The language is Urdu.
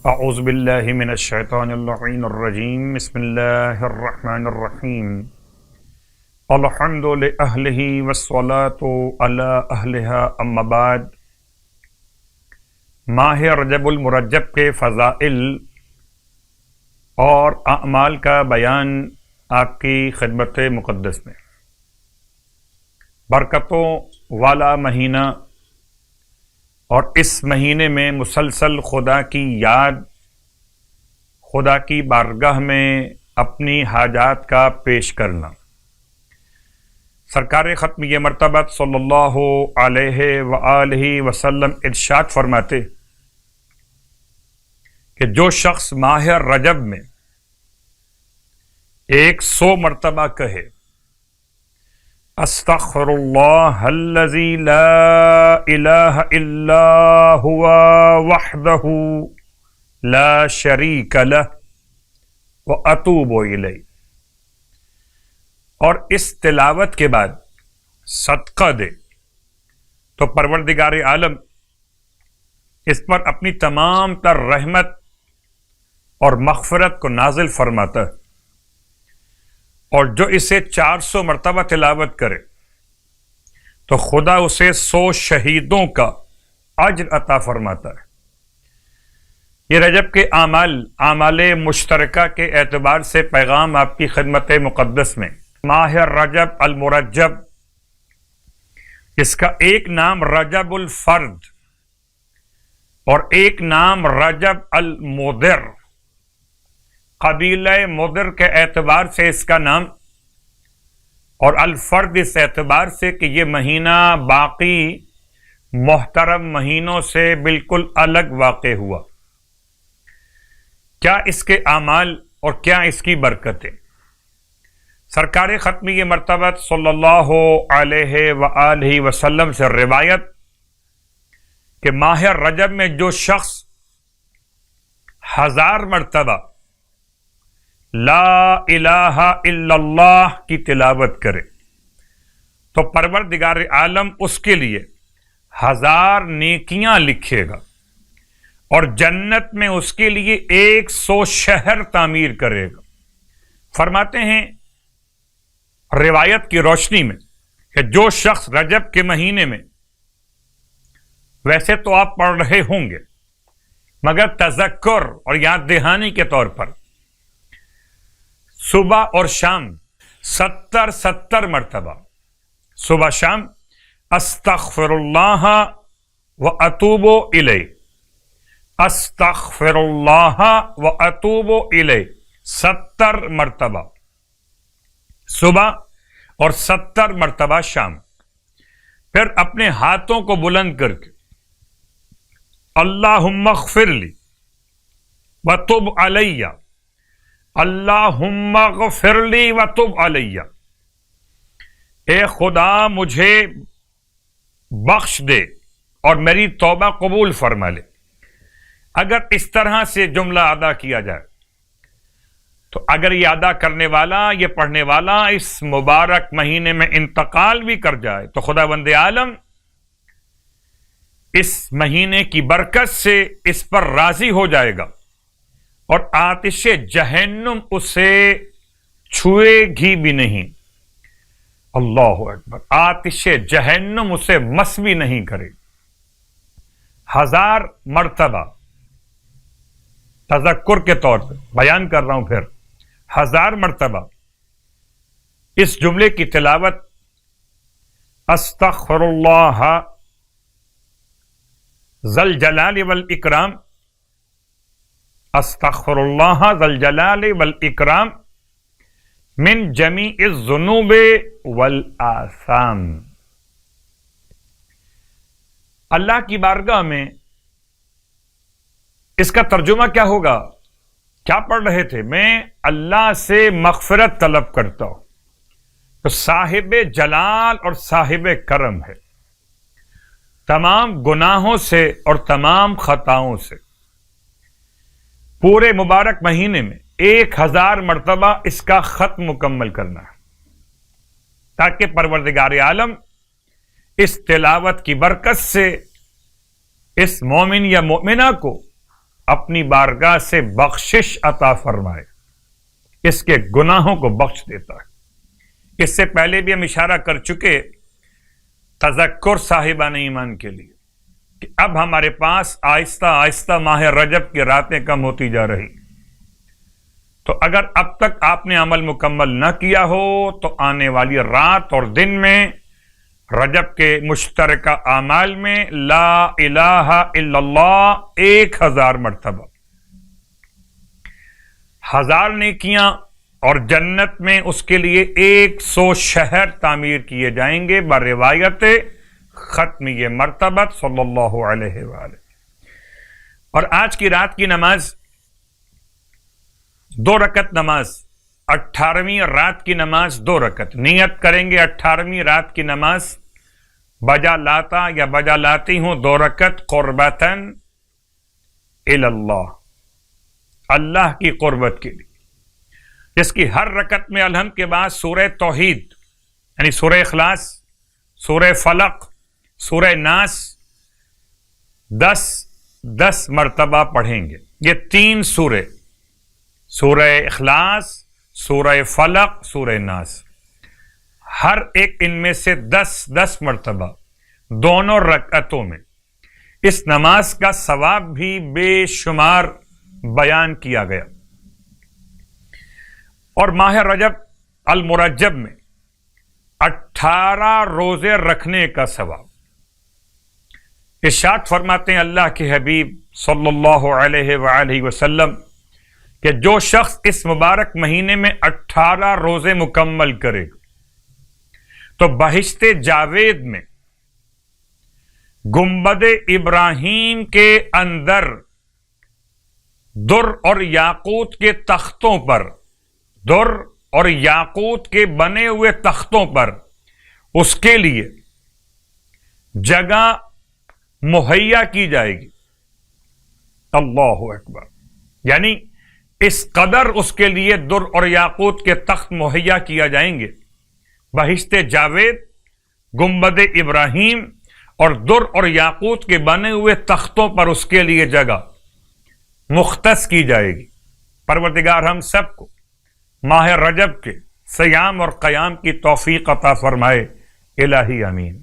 اعوذ باللہ من الشیطان اللعین الرجیم بسم اللہ الرحمن الرحیم الحمد لأہلہ والصلاة علی اہلہا اما بعد۔ ماہ رجب المرجب کے فضائل اور اعمال کا بیان آپ کی خدمت مقدس میں۔ برکتوں والا مہینہ اور اس مہینے میں مسلسل خدا کی یاد، خدا کی بارگاہ میں اپنی حاجات کا پیش کرنا۔ سرکار ختمیہ مرتبہ صلی اللہ علیہ وآلہ وسلم ارشاد فرماتے کہ جو شخص ماہ رجب میں 100 مرتبہ کہے استغفر اللہ الذی لا الہ الا هو وحدہ لا شریک لہ واتوب الیہ، اور اس تلاوت کے بعد صدقہ دے تو پروردگار عالم اس پر اپنی تمام تر رحمت اور مغفرت کو نازل فرماتا ہے، اور جو اسے 400 مرتبہ تلاوت کرے تو خدا اسے 100 شہیدوں کا اجر عطا فرماتا ہے۔ یہ رجب کے اعمال مشترکہ کے اعتبار سے پیغام آپ کی خدمت مقدس میں۔ ماہ رجب المرجب، اس کا ایک نام رجب الفرد اور ایک نام رجب المدر، قبیلہ مدر کے اعتبار سے اس کا نام، اور الفرد اس اعتبار سے کہ یہ مہینہ باقی محترم مہینوں سے بالکل الگ واقع ہوا۔ کیا اس کے اعمال اور کیا اس کی برکتیں؟ سرکار ختمیہ مرتبہ صلی اللہ علیہ وآلہ وسلم سے روایت کہ ماہ رجب میں جو شخص 1000 مرتبہ لا الہ الا اللہ کی تلاوت کرے تو پروردگار عالم اس کے لیے 1000 نیکیاں لکھے گا، اور جنت میں اس کے لیے 100 شہر تعمیر کرے گا۔ فرماتے ہیں روایت کی روشنی میں کہ جو شخص رجب کے مہینے میں، ویسے تو آپ پڑھ رہے ہوں گے مگر تذکر اور یاد دہانی کے طور پر صبح اور شام 70 مرتبہ صبح شام استغفر اللہ واتوب الیہ، استغفر اللہ واتوب الیہ 70 مرتبہ صبح اور 70 مرتبہ شام۔ پھر اپنے ہاتھوں کو بلند کر کے اللہم اغفر لی وتب علیہ، اللہم اغفر لی وتب علیہ، اے خدا مجھے بخش دے اور میری توبہ قبول فرما لے۔ اگر اس طرح سے جملہ ادا کیا جائے تو اگر یہ ادا کرنے والا، یہ پڑھنے والا اس مبارک مہینے میں انتقال بھی کر جائے تو خداوند عالم اس مہینے کی برکت سے اس پر راضی ہو جائے گا، اور آتش جہنم اسے چھوئے گی بھی نہیں۔ اللہ اکبر، آتش جہنم اسے مس بھی نہیں کرے۔ 1000 مرتبہ تذکر کے طور پہ بیان کر رہا ہوں، پھر 1000 مرتبہ اس جملے کی تلاوت استغفر اللہ ذی الجلال والاکرام، استغفر اللہ ذی الجلال والاکرام من جمیع الذنوب والآثام۔ اللہ کی بارگاہ میں اس کا ترجمہ کیا ہوگا؟ کیا پڑھ رہے تھے؟ میں اللہ سے مغفرت طلب کرتا ہوں، تو صاحب جلال اور صاحب کرم ہے، تمام گناہوں سے اور تمام خطاؤں سے۔ پورے مبارک مہینے میں 1000 مرتبہ اس کا خط مکمل کرنا ہے، تاکہ پروردگار عالم اس تلاوت کی برکت سے اس مومن یا مومنہ کو اپنی بارگاہ سے بخشش عطا فرمائے، اس کے گناہوں کو بخش دیتا ہے۔ اس سے پہلے بھی ہم اشارہ کر چکے تذکر صاحبان ایمان کے لیے کہ اب ہمارے پاس آہستہ آہستہ ماہ رجب کی راتیں کم ہوتی جا رہی، تو اگر اب تک آپ نے عمل مکمل نہ کیا ہو تو آنے والی رات اور دن میں رجب کے مشترکہ اعمال میں لا الہ الا اللہ 1000 مرتبہ، 1000 نیکیاں، اور جنت میں اس کے لیے 100 شہر تعمیر کیے جائیں گے بروایت ختمی مرتبت صلی اللہ علیہ وآلہ۔ اور آج کی رات کی نماز 2 رکعت نماز، 18ویں رات کی نماز 2 رکعت، نیت کریں گے 18ویں رات کی نماز بجا لاتا یا بجا لاتی ہوں 2 رکعت قربتاً الی اللہ، اللہ کی قربت کے لیے، جس کی ہر رکعت میں الحمد کے بعد سورہ توحید یعنی سورہ اخلاص، سورہ فلق، سورہ ناس 10 مرتبہ پڑھیں گے۔ یہ 3 سورے، سورہ اخلاص، سورہ فلق، سورہ ناس، ہر ایک ان میں سے 10 مرتبہ دونوں رکعتوں میں۔ اس نماز کا ثواب بھی بے شمار بیان کیا گیا۔ اور ماہ رجب المرجب میں 18 روزے رکھنے کا ثواب، ارشاد فرماتے ہیں اللہ کے حبیب صلی اللہ علیہ وآلہ وسلم کہ جو شخص اس مبارک مہینے میں 18 روزے مکمل کرے گا تو بہشت جاوید میں گنبد ابراہیم کے اندر در اور یاقوت کے تختوں پر، در اور یاقوت کے بنے ہوئے تختوں پر اس کے لیے جگہ مہیا کی جائے گی۔ اللہ اکبر، یعنی اس قدر اس کے لیے در اور یاقوت کے تخت مہیا کیا جائیں گے، بہشت جاوید، گنبد ابراہیم اور در اور یاقوت کے بنے ہوئے تختوں پر اس کے لیے جگہ مختص کی جائے گی۔ پروردگار ہم سب کو ماہ رجب کے صیام اور قیام کی توفیق عطا فرمائے، الہی آمین۔